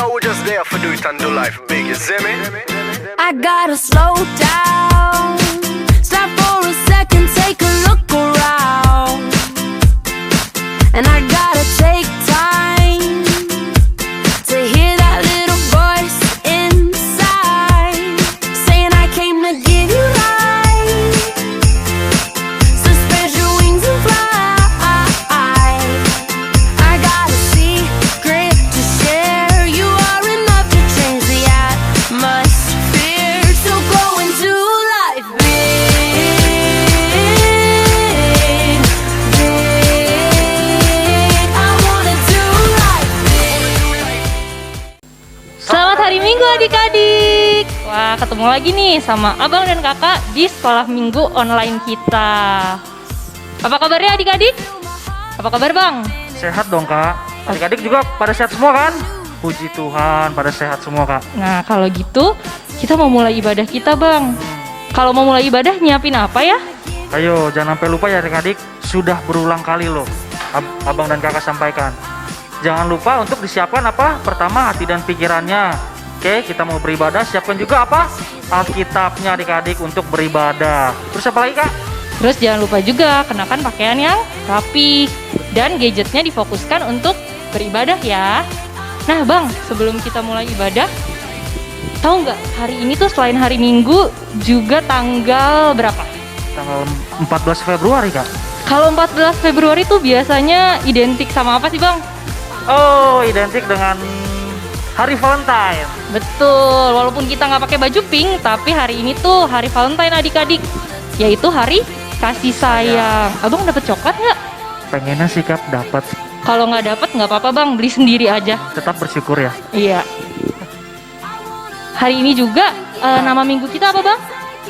know we're just there for do it and do life big, you see me? I gotta slow down, stop for a second, take a look around, and I gotta take time to hear that little voice inside saying I came to give you life, so spread your wings and fly. I got a secret to share, you are enough to change the atmosphere, so go into life big, big. I wanna do life big. Selamat hari Minggu adik-adik. Wah, ketemu lagi nih sama abang dan kakak di sekolah minggu online kita. Apa kabarnya adik-adik? Apa kabar bang? Sehat dong kak. Adik-adik juga pada sehat semua kan? Puji Tuhan pada sehat semua kak. Nah kalau gitu kita mau mulai ibadah kita bang. Kalau mau mulai ibadah nyiapin apa ya? Ayo jangan sampai lupa ya adik-adik. Sudah berulang kali loh abang dan kakak sampaikan. Jangan lupa untuk disiapkan apa? Pertama hati dan pikirannya. Oke, kita mau beribadah, siapkan juga apa? Alkitabnya adik-adik untuk beribadah. Terus apa lagi kak? Terus jangan lupa juga kenakan pakaian yang rapi dan gadgetnya difokuskan untuk beribadah ya. Nah bang, sebelum kita mulai ibadah, tahu nggak hari ini tuh selain hari Minggu juga tanggal berapa? Tanggal 14 Februari kak. Kalau 14 Februari tuh biasanya identik sama apa sih bang? Oh, identik dengan Hari Valentine. Betul, walaupun kita nggak pakai baju pink, tapi hari ini tuh hari Valentine adik-adik, yaitu hari kasih sayang. Abang dapat coklat nggak? Pengennya sih kak dapat. Kalau nggak dapat nggak apa-apa bang, beli sendiri aja. Tetap bersyukur ya. Iya. Hari ini juga nama minggu kita apa bang?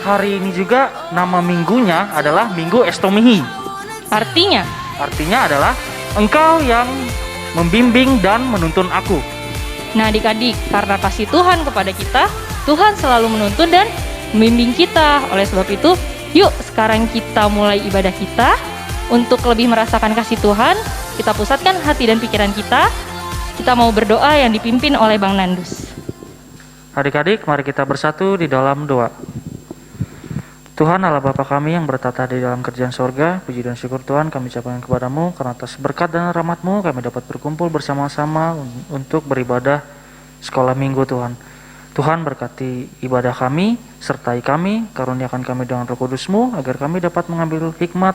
Hari ini juga nama minggunya adalah Minggu Estomihi. Artinya? Artinya adalah Engkau yang membimbing dan menuntun aku. Nah adik-adik, karena kasih Tuhan kepada kita, Tuhan selalu menuntun dan membimbing kita. Oleh sebab itu, yuk sekarang kita mulai ibadah kita. Untuk lebih merasakan kasih Tuhan, kita pusatkan hati dan pikiran kita. Kita mau berdoa yang dipimpin oleh Bang Nandus. Adik-adik, mari kita bersatu di dalam doa. Tuhan Allah Bapa kami yang bertata di dalam kerjaan sorga, puji dan syukur Tuhan kami ucapkan kepadamu karena atas berkat dan rahmat-Mu kami dapat berkumpul bersama-sama untuk beribadah sekolah minggu Tuhan. Tuhan berkati ibadah kami, sertai kami, karuniakan kami dengan Roh Kudus-Mu agar kami dapat mengambil hikmat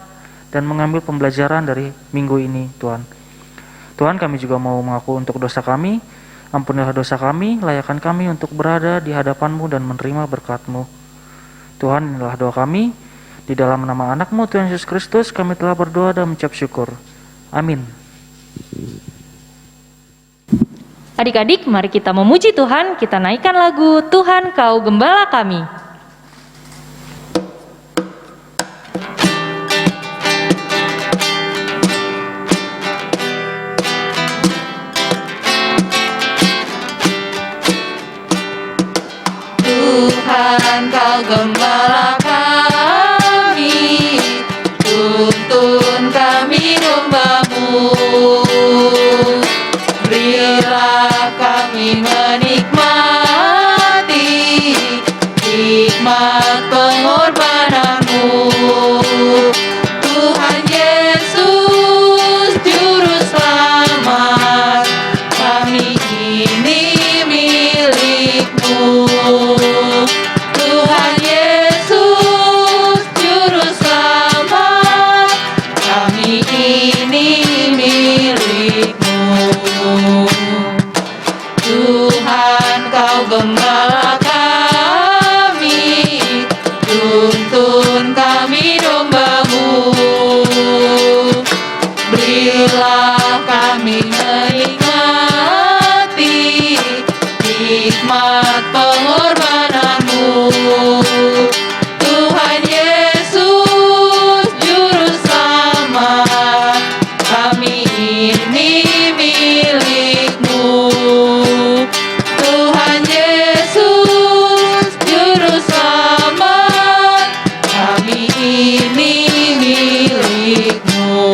dan mengambil pembelajaran dari minggu ini Tuhan. Tuhan kami juga mau mengaku untuk dosa kami, ampunilah dosa kami, layakkan kami untuk berada di hadapan-Mu dan menerima berkat-Mu. Tuhan, inilah doa kami, di dalam nama anak-Mu Tuhan Yesus Kristus kami telah berdoa dan mengucap syukur. Amin. Adik-adik, mari kita memuji Tuhan, kita naikkan lagu Tuhan Kau Gembala Kami. Tuhan Kau Gembala kami, tuntun kami domba-Mu, berilah kami menikmati hikmat pengorbanan-Mu. Tuhan Yesus Juru Selamat, kami ini milik-Mu. Tuhan Yesus Juru Selamat, kami ini milik-Mu. Tuhan Kau Gembala kami, tuntun kami domba-Mu, berilah kami menikmati hikmat pengorbanan-Mu. Tuhan Yesus Juru Selamat, kami ini milik-Mu. Tuhan Yesus Juru Selamat, kami ini milik-Mu.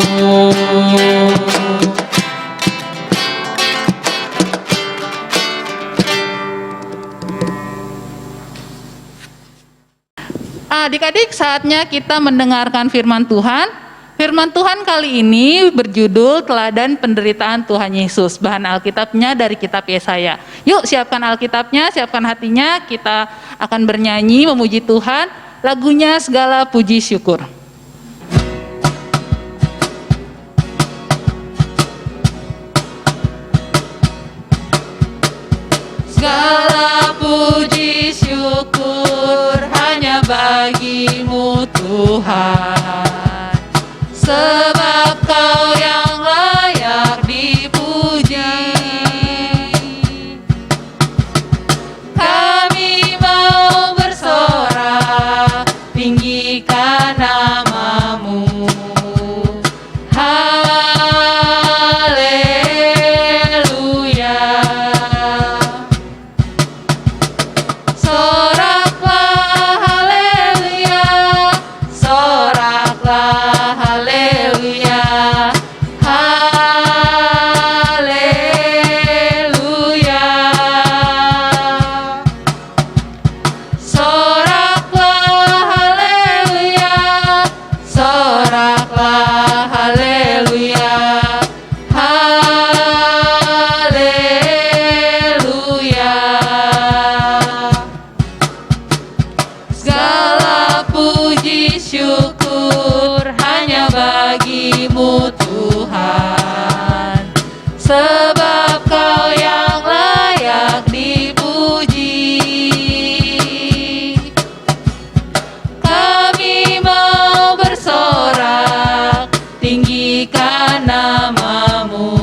Adik-adik, saatnya kita mendengarkan firman Tuhan. Firman Tuhan kali ini berjudul Teladan Penderitaan Tuhan Yesus. Bahan Alkitabnya dari kitab Yesaya. Yuk siapkan Alkitabnya, siapkan hatinya. Kita akan bernyanyi memuji Tuhan. Lagunya Segala Puji Syukur. Segala puji syukur hanya bagimu Tuhan, sebab Kau yang layak dipuji. Kami mau bersorak, tinggikan nama-Mu. Syukur hanya bagimu Tuhan, sebab Kau yang layak dipuji. Kami mau bersorak, tinggikan nama-Mu.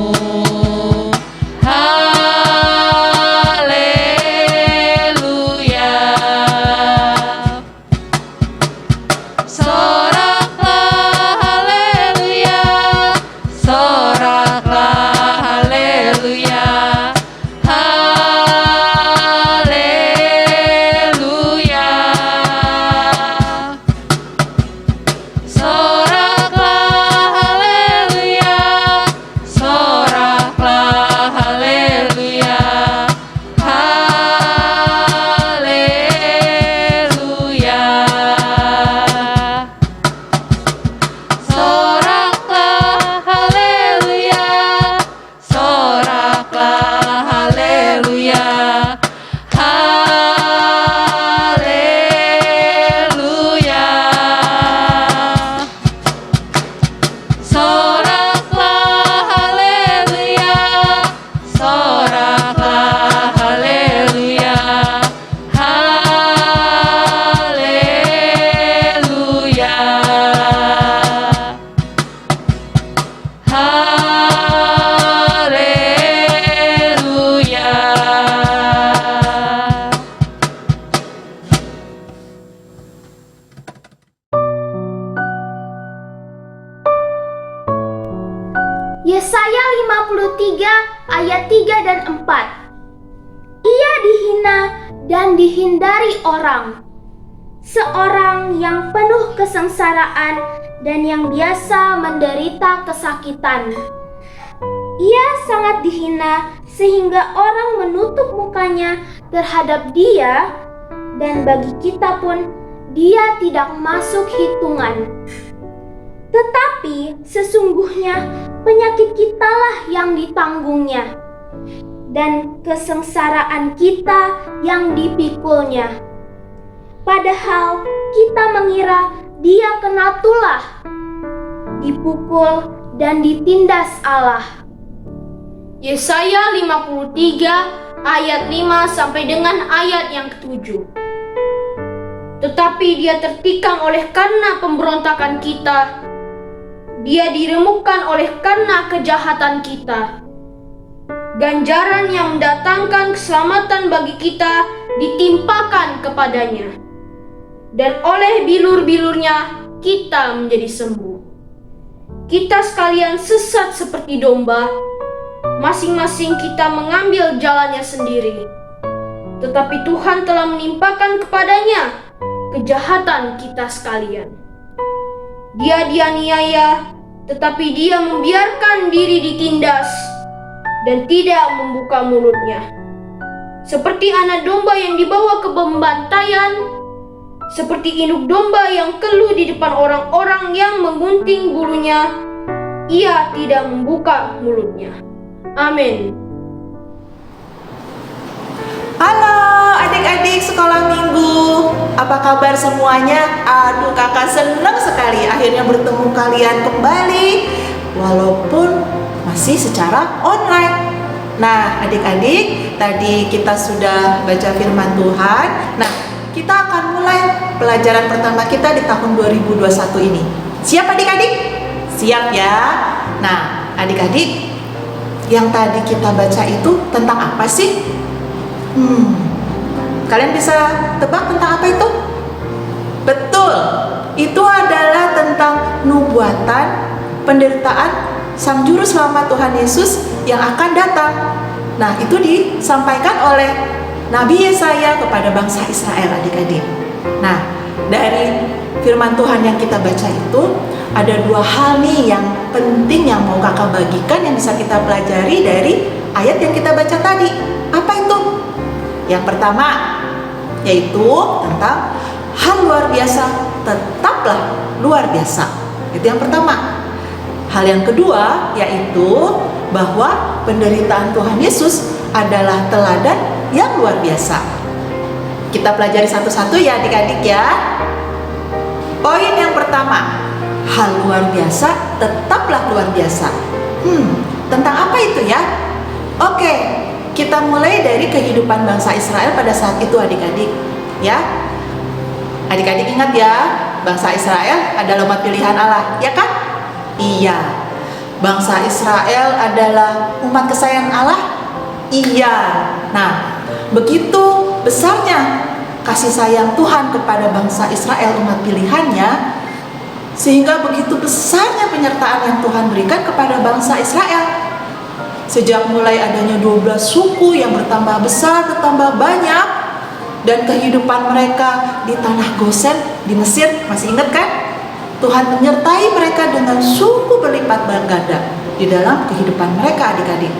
Yesaya 53 ayat 3 dan 4. Ia dihina dan dihindari orang, seorang yang penuh kesengsaraan dan yang biasa menderita kesakitan. Ia sangat dihina sehingga orang menutup mukanya terhadap dia, dan bagi kita pun dia tidak masuk hitungan. Tetapi sesungguhnya penyakit kitalah yang ditanggungnya, dan kesengsaraan kita yang dipikulnya. Padahal kita mengira dia kena tulah, dipukul dan ditindas Allah. Yesaya 53 ayat 5 sampai dengan ayat yang ke-7. Tetapi dia tertikam oleh karena pemberontakan kita, dia diremukkan oleh karena kejahatan kita. Ganjaran yang mendatangkan keselamatan bagi kita ditimpakan kepadanya, dan oleh bilur-bilurnya kita menjadi sembuh. Kita sekalian sesat seperti domba, masing-masing kita mengambil jalannya sendiri. Tetapi Tuhan telah menimpakan kepadanya kejahatan kita sekalian. Dia dianiaya, tetapi dia membiarkan diri ditindas dan tidak membuka mulutnya. Seperti anak domba yang dibawa ke pembantaian, Seperti induk domba yang keluh di depan orang-orang yang menggunting bulunya, ia tidak membuka mulutnya. Amin. Halo adik-adik sekolah minggu, apa kabar semuanya? Aduh, kakak senang sekali akhirnya bertemu kalian kembali, walaupun masih secara online. Nah adik-adik, tadi kita sudah baca firman Tuhan. Nah, kita akan mulai pelajaran pertama kita di tahun 2021 ini. Siap adik-adik? Siap ya? Nah adik-adik, yang tadi kita baca itu tentang apa sih? Kalian bisa tebak tentang apa itu? Betul, itu adalah tentang nubuatan penderitaan Sang Juru Selamat Tuhan Yesus yang akan datang. Nah, itu disampaikan oleh Nabi Yesaya kepada bangsa Israel adik-adik. Nah, dari firman Tuhan yang kita baca itu ada dua hal nih yang penting yang mau kakak bagikan yang bisa kita pelajari dari ayat yang kita baca tadi. Apa itu? Yang pertama yaitu tentang hal luar biasa tetaplah luar biasa. Itu yang pertama. Hal yang kedua yaitu bahwa penderitaan Tuhan Yesus adalah teladan yang luar biasa. Kita pelajari satu-satu ya adik-adik ya. Poin yang pertama, hal luar biasa tetaplah luar biasa. Tentang apa itu ya? Oke, kita mulai dari kehidupan bangsa Israel pada saat itu adik-adik ya. Adik-adik ingat ya, bangsa Israel adalah umat pilihan Allah, ya kan? Iya. Bangsa Israel adalah umat kesayangan Allah? Iya. Nah, begitu besarnya kasih sayang Tuhan kepada bangsa Israel umat pilihannya, sehingga begitu besarnya penyertaan yang Tuhan berikan kepada bangsa Israel. Sejak mulai adanya 12 suku yang bertambah besar, bertambah banyak, dan kehidupan mereka di tanah Gosen di Mesir, masih ingat kan? Tuhan menyertai mereka dengan suku berlipat ganda di dalam kehidupan mereka adik-adik.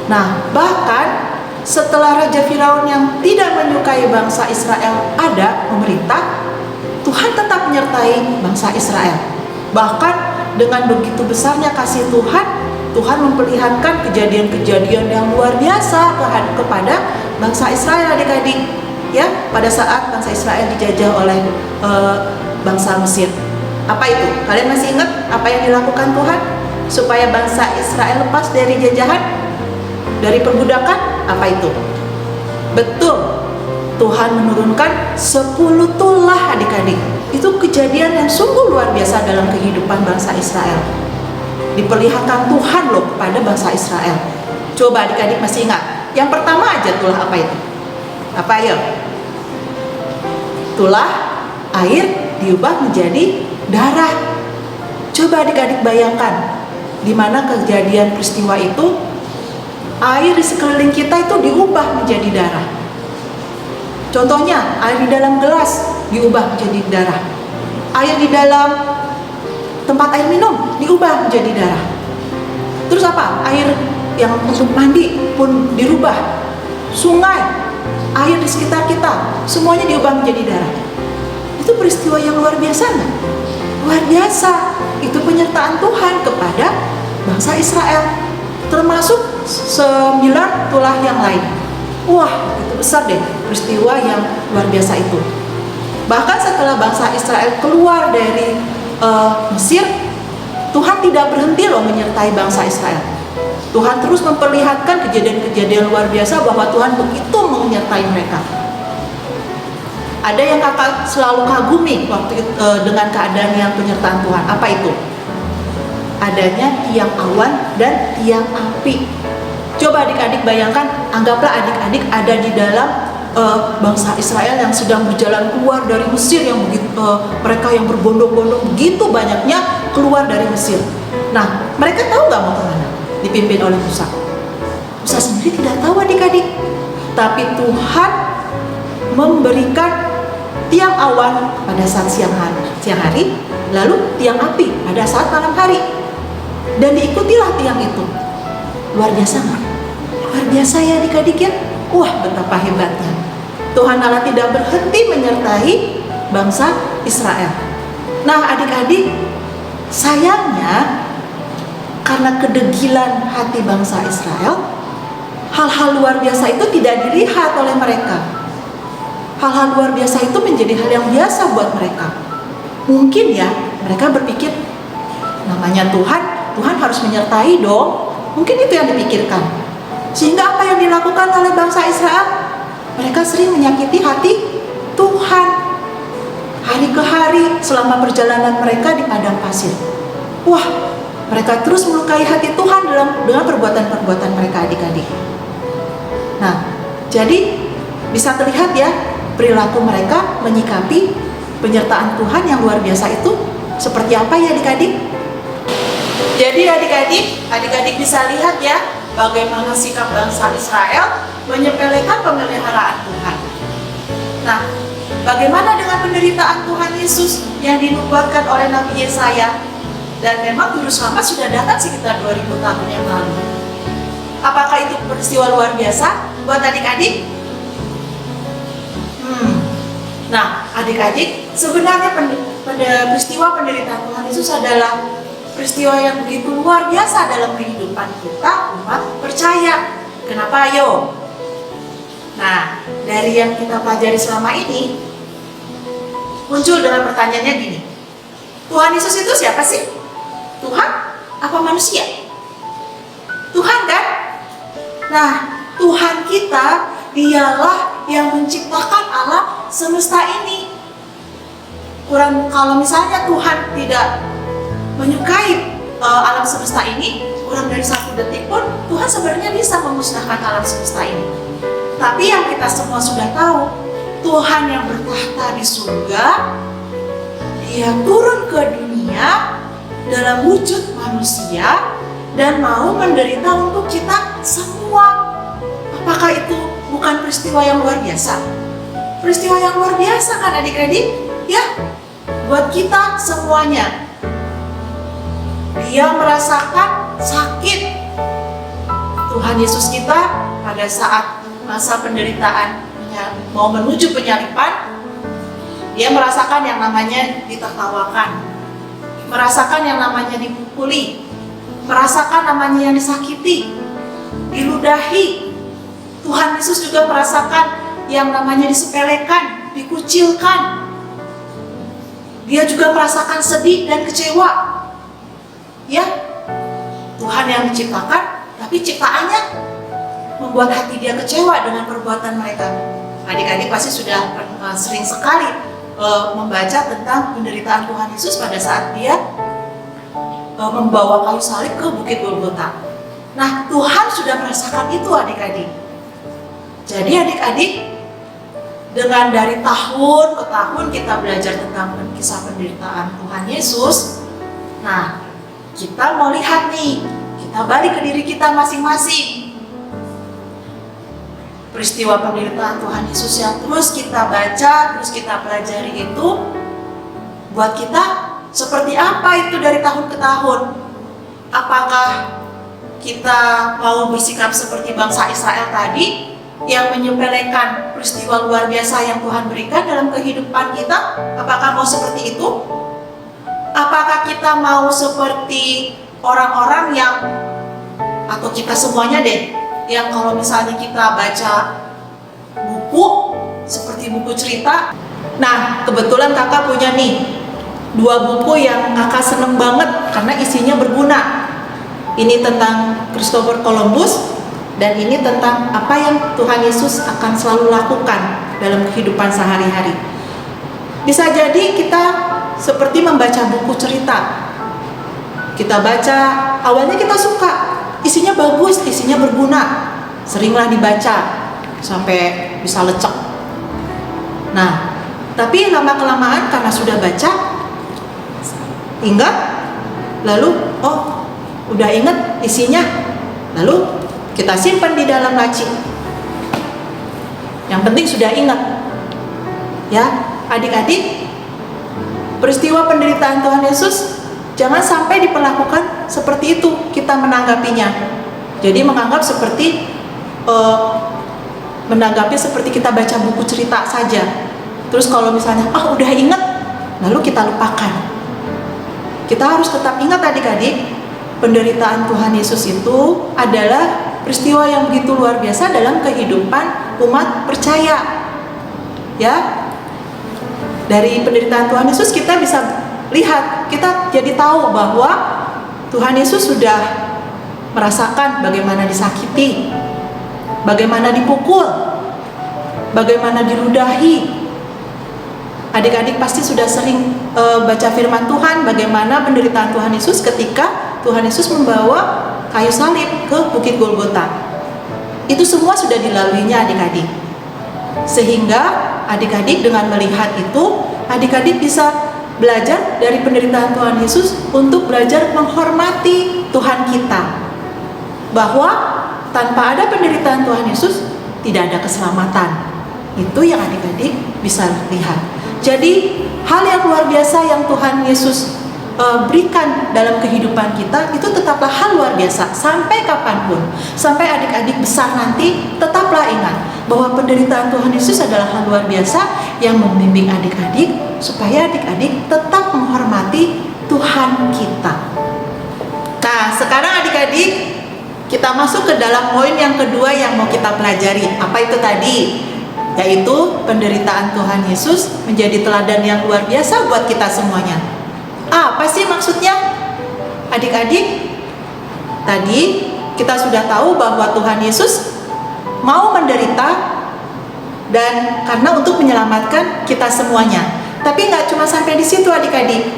Nah, bahkan setelah Raja Firaun yang tidak menyukai bangsa Israel ada memerintah, Tuhan tetap menyertai bangsa Israel. Bahkan dengan begitu besarnya kasih Tuhan, Tuhan memperlihatkan kejadian-kejadian yang luar biasa kepada bangsa Israel adik-adik. Ya, pada saat bangsa Israel dijajah oleh bangsa Mesir. Apa itu? Kalian masih ingat apa yang dilakukan Tuhan supaya bangsa Israel lepas dari jajahan, dari perbudakan? Apa itu? Betul, Tuhan menurunkan 10 tulah adik-adik. Itu kejadian yang sungguh luar biasa dalam kehidupan bangsa Israel. Diperlihatkan Tuhan loh kepada bangsa Israel. Coba adik-adik masih ingat? Yang pertama aja tulah apa itu? Apa ayo? Tulah air diubah menjadi darah. Coba adik-adik bayangkan, di mana kejadian peristiwa itu air di sekeliling kita itu diubah menjadi darah. Contohnya, air di dalam gelas diubah menjadi darah. Air di dalam tempat air minum diubah menjadi darah. Terus apa? Air yang untuk mandi pun dirubah. Sungai, air di sekitar kita, semuanya diubah menjadi darah. Itu peristiwa yang luar biasa nggak? Luar biasa. Itu penyertaan Tuhan kepada bangsa Israel, termasuk 9 tulah yang lain. Wah, itu besar deh peristiwa yang luar biasa itu. Bahkan setelah bangsa Israel keluar dari Mesir, Tuhan tidak berhenti loh menyertai bangsa Israel. Tuhan terus memperlihatkan kejadian-kejadian luar biasa bahwa Tuhan begitu menyertai mereka. Ada yang kakak selalu kagumi waktu dengan keadaan yang penyertaan Tuhan. Apa itu? Adanya tiang awan dan tiang api. Coba adik-adik bayangkan, anggaplah adik-adik ada di dalam bangsa Israel yang sedang berjalan keluar dari Mesir, yang mereka yang berbondong-bondong begitu banyaknya keluar dari Mesir. Nah, mereka tahu nggak mau kemana? Dipimpin oleh Musa. Musa sendiri tidak tahu adik-adik, tapi Tuhan memberikan tiang awan pada saat siang hari, lalu tiang api pada saat malam hari, dan diikutilah tiang itu. Luar biasa nggak? Luar biasa ya adik-adik ya. Wah, betapa hebatnya Tuhan Allah tidak berhenti menyertai bangsa Israel. Nah, adik-adik, sayangnya karena kedegilan hati bangsa Israel, hal-hal luar biasa itu tidak dilihat oleh mereka. Hal-hal luar biasa itu menjadi hal yang biasa buat mereka. Mungkin ya, mereka berpikir, namanya Tuhan harus menyertai dong. Mungkin itu yang dipikirkan. Sehingga apa yang dilakukan oleh bangsa Israel? Mereka sering menyakiti hati Tuhan. Hari ke hari selama perjalanan mereka di padang pasir. Wah, mereka terus melukai hati Tuhan dengan perbuatan-perbuatan mereka, adik-adik. Nah, jadi bisa terlihat ya perilaku mereka menyikapi penyertaan Tuhan yang luar biasa itu seperti apa ya adik-adik? Jadi adik-adik bisa lihat ya bagaimana sikap bangsa Israel menyepelekan pemeliharaan Tuhan. Nah, bagaimana dengan penderitaan Tuhan Yesus yang dinubuatkan oleh Nabi Yesaya? Dan memang Juru Selamat sudah datang sekitar 2000 tahun yang lalu. Apakah itu peristiwa luar biasa buat adik-adik? Nah, adik-adik, sebenarnya peristiwa penderitaan Tuhan Yesus adalah peristiwa yang begitu luar biasa dalam kehidupan kita umat percaya. Kenapa? Ayo. Nah, dari yang kita pelajari selama ini muncul dengan pertanyaannya gini. Tuhan Yesus itu siapa sih? Tuhan apa manusia? Tuhan kan? Nah, Tuhan kita dialah yang menciptakan alam semesta ini. Kalau misalnya Tuhan tidak menyukai alam semesta ini, kurang dari 1 detik pun Tuhan sebenarnya bisa memusnahkan alam semesta ini. Tapi yang kita semua sudah tahu, Tuhan yang bertahta di surga, Dia turun ke dunia dalam wujud manusia dan mau menderita untuk kita semua. Apakah itu bukan peristiwa yang luar biasa? Peristiwa yang luar biasa kan adik-adik? Ya, buat kita semuanya. Dia merasakan sakit. Tuhan Yesus kita pada saat masa penderitaan mau menuju penyaliban, Dia merasakan yang namanya ditertawakan, merasakan yang namanya dipukuli, merasakan namanya yang disakiti, diludahi. Tuhan Yesus juga merasakan yang namanya disepelekan, dikucilkan. Dia juga merasakan sedih dan kecewa. Ya, Tuhan yang menciptakan, tapi ciptaannya membuat hati Dia kecewa dengan perbuatan mereka. Adik-adik pasti sudah sering sekali membaca tentang penderitaan Tuhan Yesus pada saat Dia membawa kayu salib ke Bukit Golgota. Nah, Tuhan sudah merasakan itu adik-adik. Jadi adik-adik, dengan dari tahun ke tahun kita belajar tentang kisah penderitaan Tuhan Yesus. Nah, kita mau lihat nih, kita balik ke diri kita masing-masing. Peristiwa penderitaan Tuhan Yesus yang terus kita baca, terus kita pelajari itu, buat kita seperti apa itu dari tahun ke tahun? Apakah kita mau bersikap seperti bangsa Israel tadi, yang menyepelekan peristiwa luar biasa yang Tuhan berikan dalam kehidupan kita? Apakah mau seperti itu? Apakah kita mau seperti orang-orang yang, atau kita semuanya deh, yang kalau misalnya kita baca buku seperti buku cerita. Nah, kebetulan kakak punya nih 2 buku yang kakak seneng banget karena isinya berguna. Ini tentang Christopher Columbus, dan ini tentang apa yang Tuhan Yesus akan selalu lakukan dalam kehidupan sehari-hari. Bisa jadi kita seperti membaca buku cerita. Kita baca, awalnya kita suka, isinya bagus, isinya berguna, seringlah dibaca sampai bisa lecek. Nah, tapi lama-kelamaan karena sudah baca, ingat, lalu udah ingat isinya, lalu kita simpan di dalam laci. Yang penting sudah ingat. Ya, adik-adik, peristiwa penderitaan Tuhan Yesus jangan sampai diperlakukan seperti itu kita menanggapinya. Jadi menganggap seperti menanggapi seperti kita baca buku cerita saja. Terus kalau misalnya udah ingat, lalu kita lupakan. Kita harus tetap ingat adik-adik, penderitaan Tuhan Yesus itu adalah peristiwa yang begitu luar biasa dalam kehidupan umat percaya. Ya, dari penderitaan Tuhan Yesus kita bisa lihat, kita jadi tahu bahwa Tuhan Yesus sudah merasakan bagaimana disakiti, bagaimana dipukul, bagaimana diludahi. Adik-adik pasti sudah sering baca firman Tuhan, bagaimana penderitaan Tuhan Yesus ketika Tuhan Yesus membawa kayu salib ke Bukit Golgota. Itu semua sudah dilaluinya adik-adik. Sehingga adik-adik dengan melihat itu, adik-adik bisa belajar dari penderitaan Tuhan Yesus untuk belajar menghormati Tuhan kita. Bahwa tanpa ada penderitaan Tuhan Yesus tidak ada keselamatan. Itu yang adik-adik bisa lihat. Jadi hal yang luar biasa yang Tuhan Yesus berikan dalam kehidupan kita itu tetaplah hal luar biasa sampai kapanpun. Sampai adik-adik besar nanti tetaplah ingat bahwa penderitaan Tuhan Yesus adalah hal luar biasa yang membimbing adik-adik supaya adik-adik tetap menghormati Tuhan kita. Nah, sekarang adik-adik kita masuk ke dalam poin yang kedua yang mau kita pelajari. Apa itu tadi? Yaitu penderitaan Tuhan Yesus menjadi teladan yang luar biasa buat kita semuanya. Apa sih maksudnya? Adik-adik, tadi kita sudah tahu bahwa Tuhan Yesus mau menderita dan karena untuk menyelamatkan kita semuanya. Tapi nggak cuma sampai di situ adik-adik.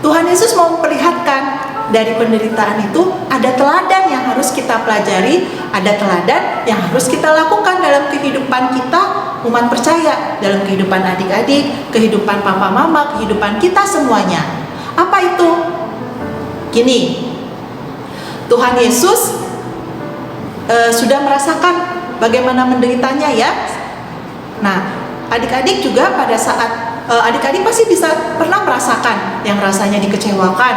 Tuhan Yesus mau memperlihatkan dari penderitaan itu ada teladan yang harus kita pelajari, ada teladan yang harus kita lakukan dalam kehidupan kita umat percaya, dalam kehidupan adik-adik, kehidupan papa mama, kehidupan kita semuanya. Apa itu? Gini, Tuhan Yesus sudah merasakan bagaimana menderitanya ya. Nah, adik-adik juga pada saat adik-adik pasti bisa pernah merasakan yang rasanya dikecewakan,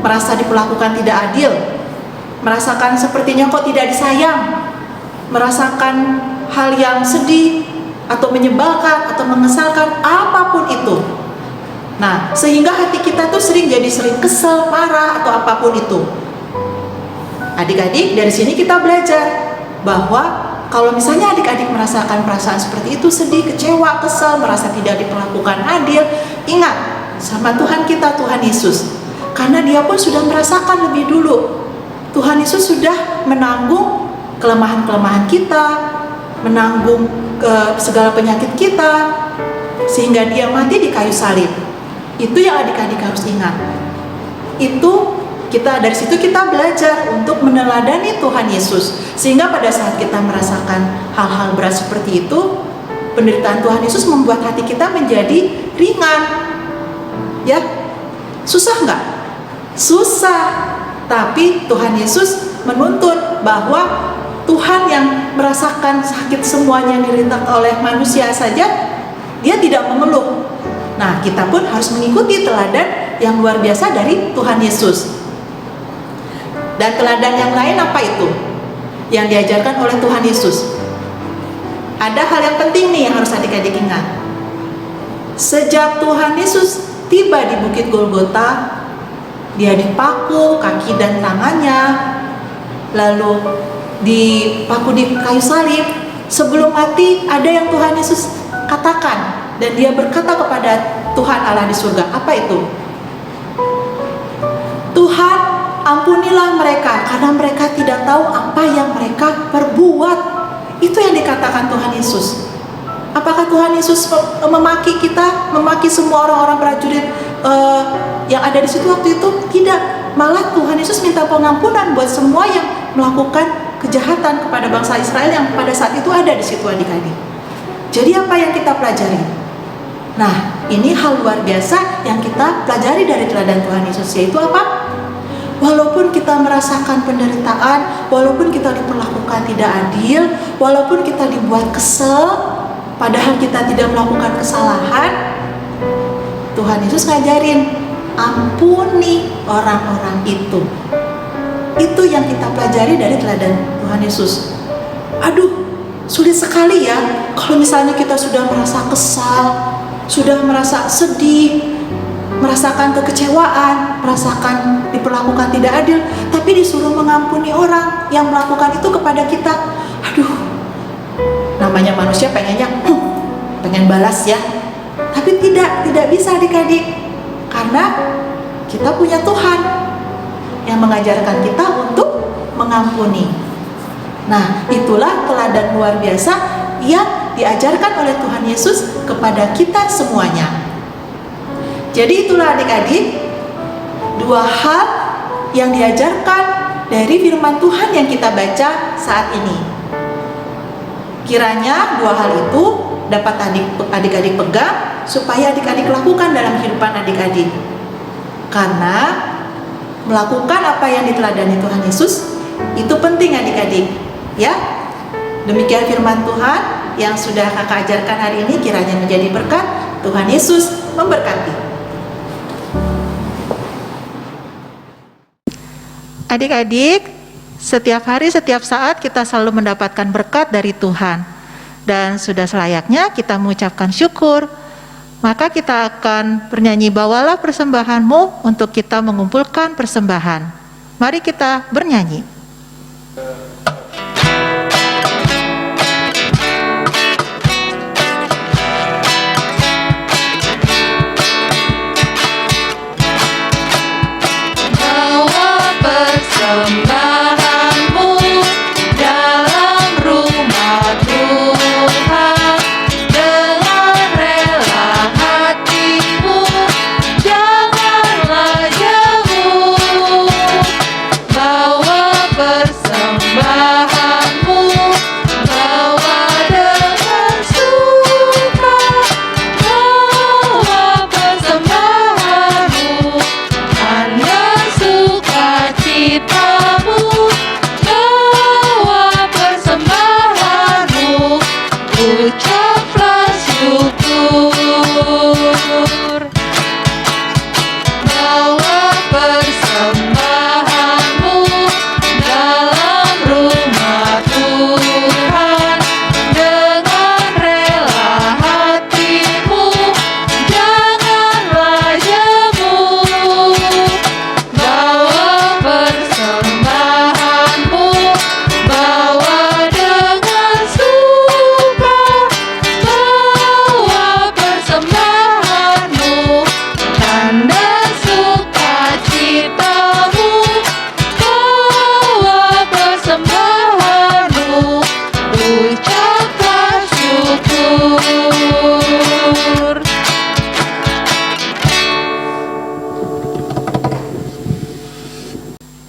merasa diperlakukan tidak adil, merasakan sepertinya kok tidak disayang, merasakan hal yang sedih atau menyebalkan atau mengesalkan, apapun itu. Nah, sehingga hati kita tuh sering kesel, marah atau apapun itu. Adik-adik, dari sini kita belajar bahwa kalau misalnya adik-adik merasakan perasaan seperti itu, sedih, kecewa, kesel, merasa tidak diperlakukan adil, ingat sama Tuhan kita, Tuhan Yesus. Karena dia pun sudah merasakan lebih dulu. Tuhan Yesus sudah menanggung kelemahan-kelemahan kita, menanggung segala penyakit kita, sehingga dia mati di kayu salib. Itu yang adik-adik harus ingat. Dari situ kita belajar untuk meneladani Tuhan Yesus. Sehingga pada saat kita merasakan hal-hal berat seperti itu, penderitaan Tuhan Yesus membuat hati kita menjadi ringan. Ya, susah nggak? Susah. Tapi Tuhan Yesus menuntut bahwa Tuhan yang merasakan sakit semuanya yang diderita oleh manusia saja, dia tidak mengeluh. Nah, kita pun harus mengikuti teladan yang luar biasa dari Tuhan Yesus. Dan teladan yang lain apa itu? Yang diajarkan oleh Tuhan Yesus. Ada hal yang penting nih yang harus adik-adik ingat. Sejak Tuhan Yesus tiba di Bukit Golgota, dia dipaku kaki dan tangannya, lalu dipaku di kayu salib. Sebelum mati ada yang Tuhan Yesus katakan, dan dia berkata kepada Tuhan Allah di surga. Apa itu? Tuhan, ampunilah mereka karena mereka tidak tahu apa yang mereka perbuat. Itu yang dikatakan Tuhan Yesus. Apakah Tuhan Yesus memaki kita, memaki semua orang-orang prajurit yang ada di situ waktu itu? Tidak. Malah Tuhan Yesus minta pengampunan buat semua yang melakukan kejahatan kepada bangsa Israel yang pada saat itu ada di situ adik-adik. Jadi apa yang kita pelajari? Nah, ini hal luar biasa yang kita pelajari dari teladan Tuhan Yesus, yaitu apa? Walaupun kita merasakan penderitaan, walaupun kita diperlakukan tidak adil, walaupun kita dibuat kesel, padahal kita tidak melakukan kesalahan, Tuhan Yesus ngajarin, ampuni orang-orang itu. Itu yang kita pelajari dari teladan Tuhan Yesus. Aduh, sulit sekali ya kalau misalnya kita sudah merasa kesal, sudah merasa sedih, merasakan kekecewaan, merasakan diperlakukan tidak adil, tapi disuruh mengampuni orang yang melakukan itu kepada kita. Aduh, namanya manusia pengennya pengen balas ya, tapi tidak bisa adik-adik, karena kita punya Tuhan yang mengajarkan kita untuk mengampuni. Nah, itulah teladan luar biasa yang diajarkan oleh Tuhan Yesus kepada kita semuanya. Jadi itulah adik-adik, dua hal yang diajarkan dari firman Tuhan yang kita baca saat ini. Kiranya dua hal itu dapat adik-adik pegang supaya adik-adik lakukan dalam kehidupan adik-adik. Karena melakukan apa yang diteladani Tuhan Yesus itu penting adik-adik, ya. Demikian firman Tuhan yang sudah kakak ajarkan hari ini, kiranya menjadi berkat. Tuhan Yesus memberkati. Adik-adik, setiap hari, setiap saat kita selalu mendapatkan berkat dari Tuhan. Dan sudah selayaknya kita mengucapkan syukur. Maka kita akan bernyanyi, bawalah persembahanmu, untuk kita mengumpulkan persembahan. Mari kita bernyanyi. Bawa persembahanmu dalam rumah Tuhan, dengan rela hatimu, janganlah jauh. Bawa persembahanmu, bawa dengan suka. Bawa persembahanmu, tanda sukacitamu. Bawa persembahanmu, ucaplah syukur. Bawa persembahanmu dalam rumah Tuhan, dengan rela hatimu, janganlah jemu. Bawa persembahanmu, bawa dengan suka. Bawa persembahanmu, tanda sukacitamu. Bawa persembahanmu, ucaplah syukur.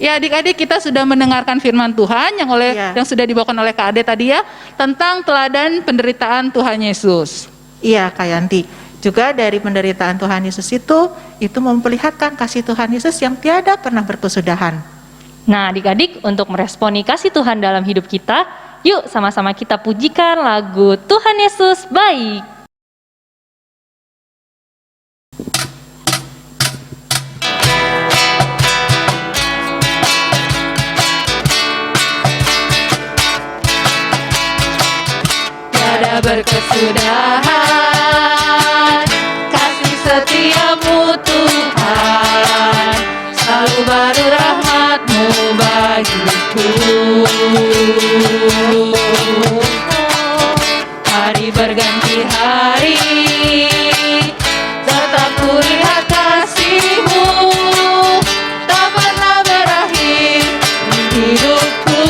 Ya adik-adik, kita sudah mendengarkan firman Tuhan yang sudah dibawakan oleh Kak Ade tadi ya, tentang teladan penderitaan Tuhan Yesus. Iya Kak Yanti, juga dari penderitaan Tuhan Yesus itu memperlihatkan kasih Tuhan Yesus yang tiada pernah berkesudahan. Nah, adik-adik, untuk meresponi kasih Tuhan dalam hidup kita, yuk sama-sama kita pujikan lagu Tuhan Yesus Baik. Tiada berkesudahan kasih setiamu Tuhan, selalu baru rahmat-Mu bagiku. Hari berganti hari, tetap kulihat kasih-Mu, tak pernah berakhir di hidupku.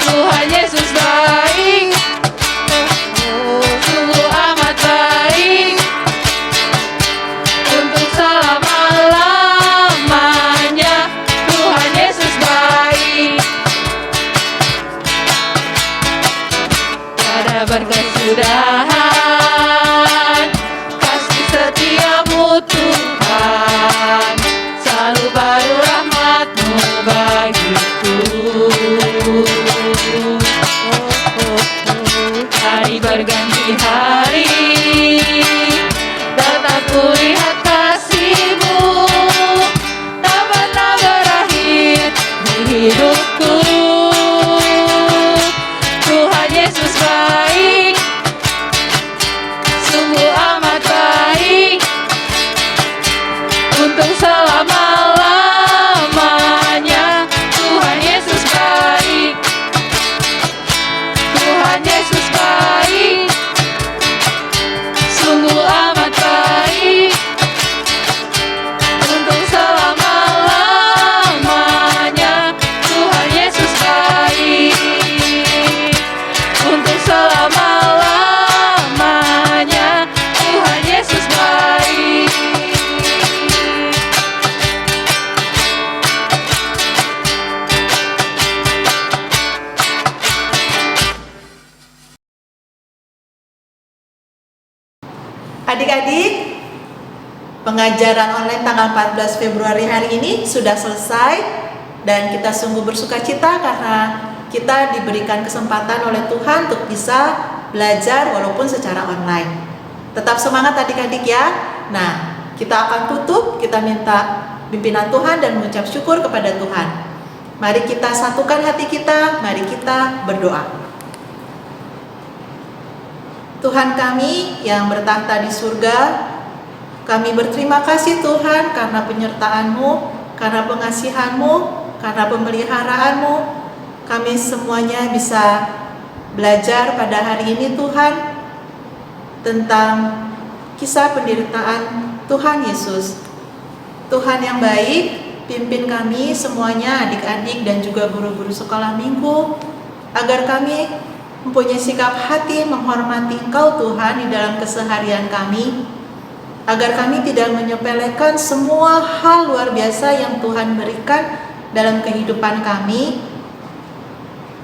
Tuhan Yesus baik, sungguh amat baik, untuk selama-lamanya. Tuhan Yesus baik, tiada berkesudahan kasih setiamu Tuhan, selalu baru rahmat-Mu bagiku. Hari berganti hari, tetap kulihat kasih-Mu, tak pernah berakhir di hidupku. Adik-adik, pengajaran online tanggal 14 Februari hari ini sudah selesai dan kita sungguh bersuka cita karena kita diberikan kesempatan oleh Tuhan untuk bisa belajar walaupun secara online. Tetap semangat adik-adik ya. Nah, kita akan tutup, kita minta pimpinan Tuhan dan mengucap syukur kepada Tuhan. Mari kita satukan hati kita, mari kita berdoa. Tuhan kami yang bertahta di surga, kami berterima kasih Tuhan karena penyertaan-Mu, karena pengasihan-Mu, karena pemeliharaanmu. Kami semuanya bisa belajar pada hari ini Tuhan tentang kisah penderitaan Tuhan Yesus. Tuhan yang baik, pimpin kami semuanya, adik-adik dan juga guru-guru sekolah minggu, agar kami mempunyai sikap hati menghormati Engkau Tuhan di dalam keseharian kami, agar kami tidak menyepelekan semua hal luar biasa yang Tuhan berikan dalam kehidupan kami.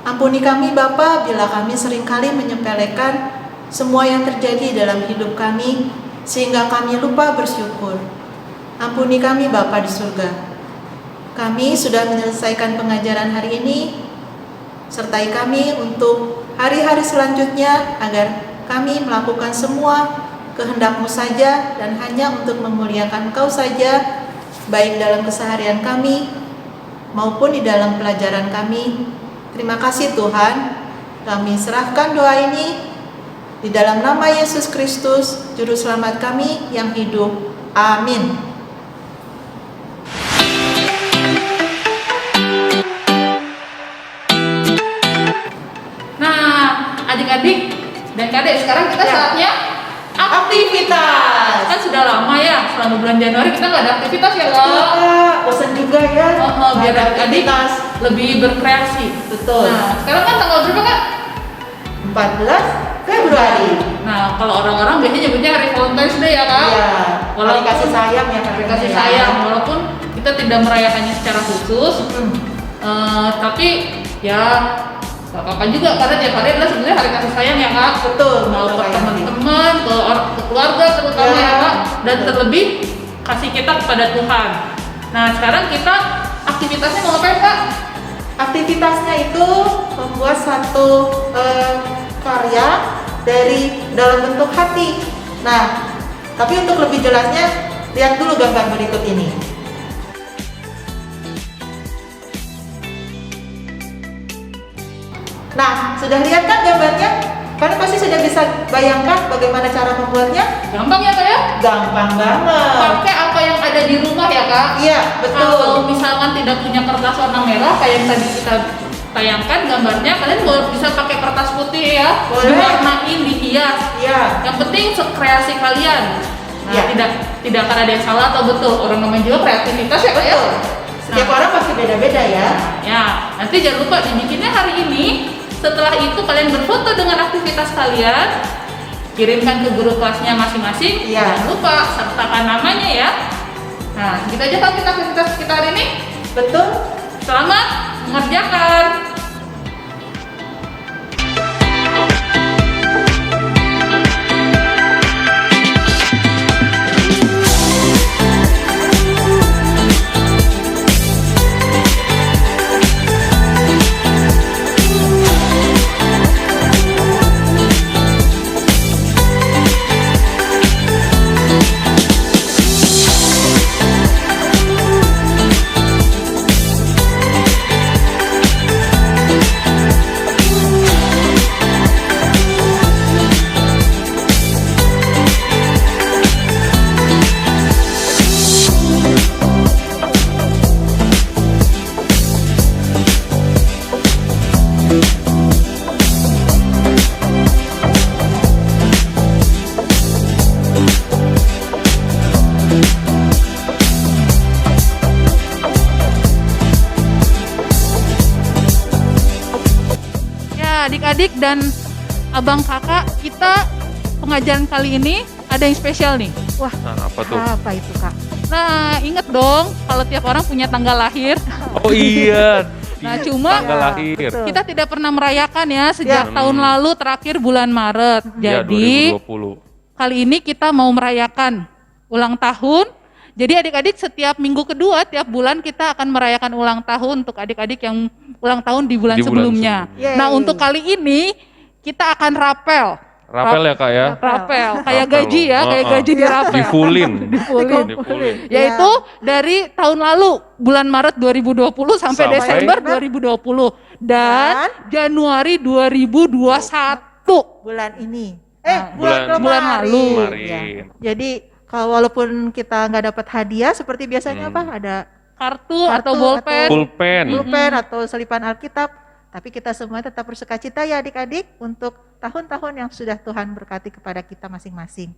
Ampuni kami Bapa bila kami seringkali menyepelekan semua yang terjadi dalam hidup kami sehingga kami lupa bersyukur. Ampuni kami Bapa di surga. Kami sudah menyelesaikan pengajaran hari ini. Sertai kami untuk hari-hari selanjutnya agar kami melakukan semua kehendak-Mu saja dan hanya untuk memuliakan Engkau saja, baik dalam keseharian kami maupun di dalam pelajaran kami. Terima kasih Tuhan. Kami serahkan doa ini di dalam nama Yesus Kristus, Juru Selamat kami yang hidup. Amin. Adik-adik dan kadek, sekarang kita saatnya aktivitas. Kan sudah lama ya, selama bulan Januari kita nggak ada aktivitas ya Kak. Bosan juga ya. Biar adik-adik lebih berkreasi. Betul. Nah, sekarang kan tanggal berapa Kak? 14 Februari. Nah, kalau orang-orang biasanya nyebutnya hari Valentine's Day ya Kak. Iya. Hari kasih sayang ya. Hari kasih sayang, walaupun kita tidak merayakannya secara khusus, tapi ya gak apa-apa juga karena tiap hari adalah sebenarnya hari kasih sayang ya Kak. Betul. Mau ke teman-teman, ke keluarga terutama ya Kak, dan terlebih kasih kita kepada Tuhan. Nah sekarang kita aktivitasnya mau ngapain Kak? Aktivitasnya itu membuat satu karya dari dalam bentuk hati. Nah, tapi untuk lebih jelasnya lihat dulu gambar berikut ini. Nah, sudah lihat kan gambarnya? Kalian pasti sudah bisa bayangkan bagaimana cara membuatnya? Gampang ya Kak ya? Gampang banget. Pakai apa yang ada di rumah ya Kak? Iya, betul. Kalau misalkan tidak punya kertas warna merah kayak yang tadi kita tayangkan gambarnya, kalian bisa pakai kertas putih ya. Boleh. Diwarnain, dihias. Iya. Yang penting kreasi kalian. Nah, Iya. tidak akan ada yang salah atau betul. Orang namanya juga kreativitas ya Kak ya? Betul. Setiap orang pasti beda-beda ya. Ya, nanti jangan lupa dibikinnya hari ini. Setelah itu kalian berfoto dengan aktivitas kalian, kirimkan ke guru kelasnya masing-masing. Iya. Jangan lupa sertakan namanya ya. Nah, gitu aja Kak kita aktivitas kita hari ini. Betul. Selamat mengerjakan. Adik-adik dan abang kakak, kita pengajaran kali ini ada yang spesial nih. Wah, Nah, apa tuh? apa itu Kak? Nah, inget dong kalau tiap orang punya tanggal lahir. Oh iya. Nah, cuma tanggal lahir. kita tidak pernah merayakan ya sejak tahun lalu terakhir bulan Maret. Ya, Jadi 2020. kali ini kita mau merayakan ulang tahun. Jadi adik-adik setiap minggu kedua, tiap bulan kita akan merayakan ulang tahun untuk adik-adik yang ulang tahun di bulan sebelumnya. Nah, untuk kali ini kita akan rapel. Rapel ya Kak ya? Rapel, kayak gaji ya, kayak gaji di rapel. Difulin. Yaitu dari tahun lalu, bulan Maret 2020 sampai Desember 2020. Dan Januari 2021. Bulan ini. Bulan lalu. Kemarin. Jadi kalau walaupun kita nggak dapat hadiah seperti biasanya ada Kartu atau bolpen. pulpen atau selipan Alkitab, tapi kita semua tetap bersukacita ya adik-adik untuk tahun-tahun yang sudah Tuhan berkati kepada kita masing-masing.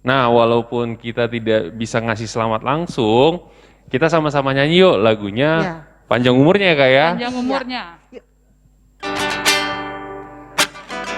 Nah, walaupun kita tidak bisa ngasih selamat langsung, kita sama-sama nyanyi yuk lagunya Panjang Umurnya ya Kak ya? Panjang umurnya.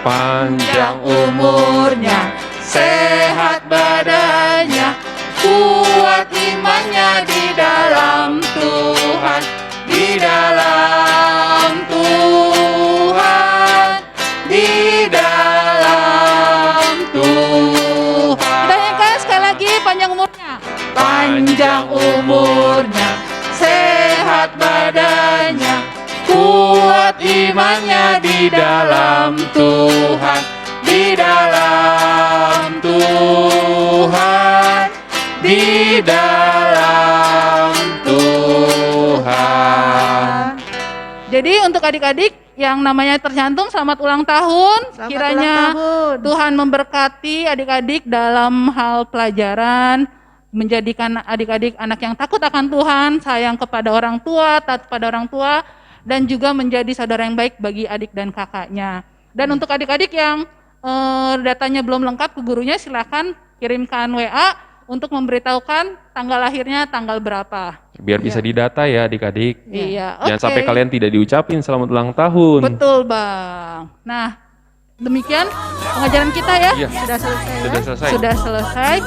Panjang Umurnya, sehat badannya, kuat imannya di dalam Tuhan, di dalam Tuhan, di dalam Tuhan. Kita nyanyikan sekali lagi, panjang umurnya. Panjang umurnya, sehat badannya, kuat imannya di dalam Tuhan, di dalam Tuhan, di dalam Tuhan. Jadi untuk adik-adik yang namanya tercantum selamat ulang tahun. Kiranya Tuhan memberkati adik-adik dalam hal pelajaran, menjadikan adik-adik anak yang takut akan Tuhan, sayang kepada orang tua, taat kepada orang tua, dan juga menjadi saudara yang baik bagi adik dan kakaknya. Dan untuk adik-adik yang datanya belum lengkap ke gurunya, silakan kirimkan WA untuk memberitahukan tanggal lahirnya tanggal berapa. Biar bisa didata ya adik-adik. Iya, Jangan sampai kalian tidak diucapin selamat ulang tahun. Betul Bang. Nah, demikian pengajaran kita ya. Iya. Sudah selesai. Sudah selesai.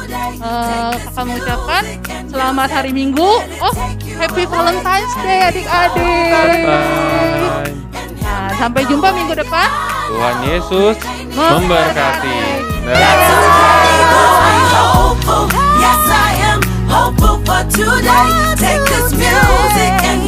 Kakak mengucapkan selamat hari Minggu. Oh, Happy Valentine's Day adik-adik. Bye. Nah, sampai jumpa minggu depan. Tuhan Yesus memberkati. Yes, I am hopeful for today. Take this music and